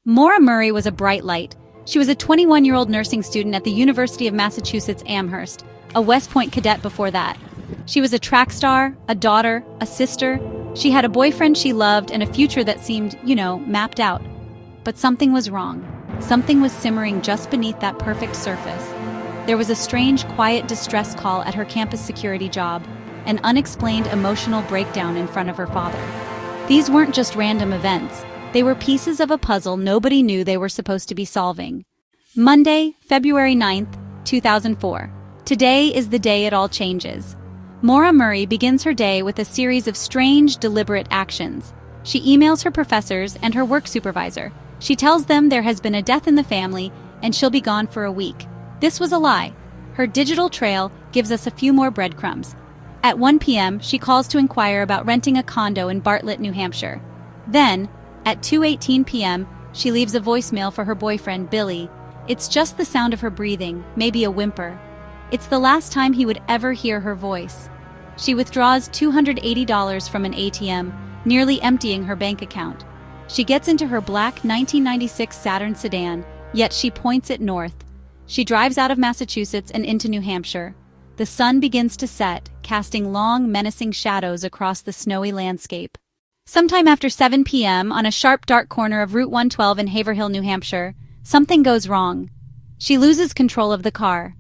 Maura Murray was a bright light. She was a 21-year-old nursing student at the University of Massachusetts Amherst, a West Point cadet before that. She was a track star, a daughter, a sister. She had a boyfriend she loved and a future that seemed, mapped out. But something was wrong. Something was simmering just beneath that perfect surface. There was a strange, quiet distress call at her campus security job, an unexplained emotional breakdown in front of her father. These weren't just random events. They were pieces of a puzzle nobody knew they were supposed to be solving. Monday, February 9th, 2004. Today is the day it all changes. Maura Murray begins her day with a series of strange, deliberate actions. She emails her professors and her work supervisor. She tells them there has been a death in the family and she'll be gone for a week. This was a lie. Her digital trail gives us a few more breadcrumbs. At 1 p.m., she calls to inquire about renting a condo in Bartlett, New Hampshire. Then, at 2:18 p.m., she leaves a voicemail for her boyfriend, Billy. It's just the sound of her breathing, maybe a whimper. It's the last time he would ever hear her voice. She withdraws $280 from an ATM, nearly emptying her bank account. She gets into her black 1996 Saturn sedan, yet she points it north. She drives out of Massachusetts and into New Hampshire. The sun begins to set, casting long, menacing shadows across the snowy landscape. Sometime after 7 p.m., on a sharp, dark corner of Route 112 in Haverhill, New Hampshire, something goes wrong. She loses control of the car.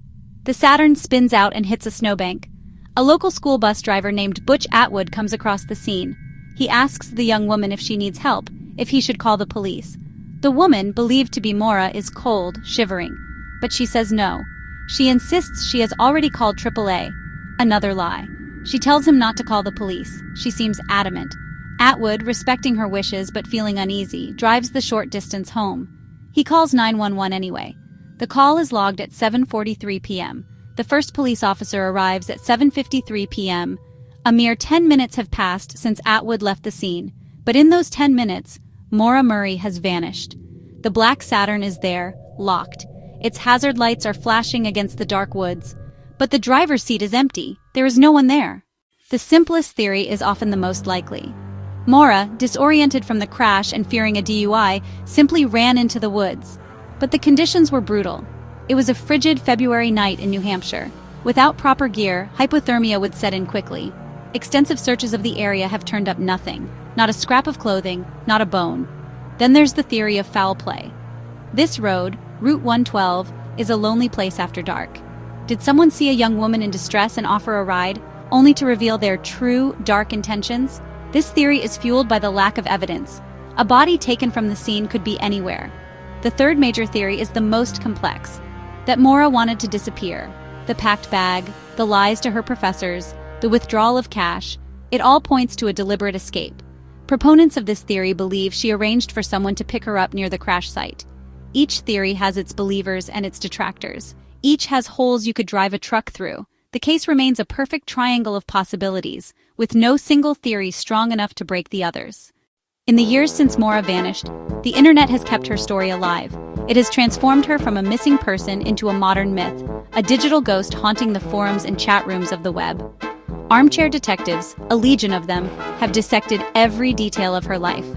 The Saturn spins out and hits a snowbank. A local school bus driver named Butch Atwood comes across the scene. He asks the young woman if she needs help, if he should call the police. The woman, believed to be Maura, is cold, shivering. But she says no. She insists she has already called AAA. Another lie. She tells him not to call the police. She seems adamant. Atwood, respecting her wishes but feeling uneasy, drives the short distance home. He calls 911 anyway. The call is logged at 7:43 p.m. The first police officer arrives at 7:53 p.m. A mere 10 minutes have passed since Atwood left the scene, but in those 10 minutes, Maura Murray has vanished. The black Saturn is there, locked. Its hazard lights are flashing against the dark woods. But the driver's seat is empty. There is no one there. The simplest theory is often the most likely. Maura, disoriented from the crash and fearing a DUI, simply ran into the woods. But the conditions were brutal. It was a frigid February night in New Hampshire. Without proper gear, hypothermia would set in quickly. Extensive searches of the area have turned up nothing. Not a scrap of clothing, not a bone. Then there's the theory of foul play. This road, Route 112, is a lonely place after dark. Did someone see a young woman in distress and offer a ride, only to reveal their true, dark intentions? This theory is fueled by the lack of evidence. A body taken from the scene could be anywhere. The third major theory is the most complex. That Maura wanted to disappear. The packed bag, the lies to her professors, the withdrawal of cash, it all points to a deliberate escape. Proponents of this theory believe she arranged for someone to pick her up near the crash site. Each theory has its believers and its detractors. Each has holes you could drive a truck through. The case remains a perfect triangle of possibilities, with no single theory strong enough to break the others. In the years since Maura vanished, the internet has kept her story alive. It has transformed her from a missing person into a modern myth, a digital ghost haunting the forums and chat rooms of the web. Armchair detectives, a legion of them, have dissected every detail of her life.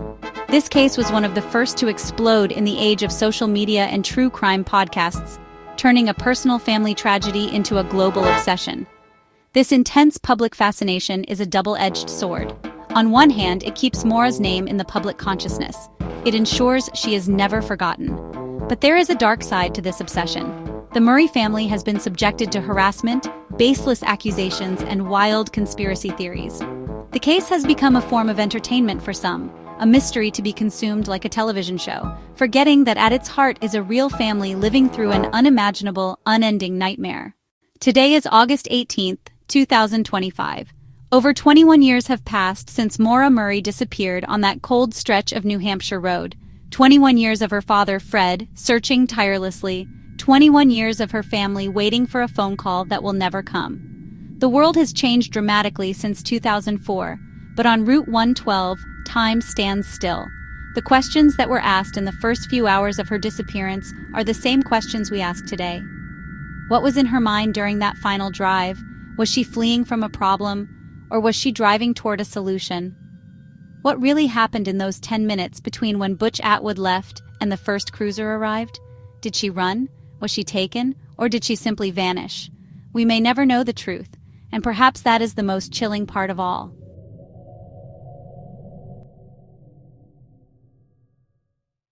This case was one of the first to explode in the age of social media and true crime podcasts, turning a personal family tragedy into a global obsession. This intense public fascination is a double-edged sword. On one hand, it keeps Maura's name in the public consciousness. It ensures she is never forgotten. But there is a dark side to this obsession. The Murray family has been subjected to harassment, baseless accusations, and wild conspiracy theories. The case has become a form of entertainment for some, a mystery to be consumed like a television show, forgetting that at its heart is a real family living through an unimaginable, unending nightmare. Today is August 18th, 2025. Over 21 years have passed since Maura Murray disappeared on that cold stretch of New Hampshire road. 21 years of her father, Fred, searching tirelessly. 21 years of her family waiting for a phone call that will never come. The world has changed dramatically since 2004, but on Route 112, time stands still. The questions that were asked in the first few hours of her disappearance are the same questions we ask today. What was in her mind during that final drive? Was she fleeing from a problem, or was she driving toward a solution? What really happened in those 10 minutes between when Butch Atwood left and the first cruiser arrived? Did she run? Was she taken? Or did she simply vanish? We may never know the truth, and perhaps that is the most chilling part of all.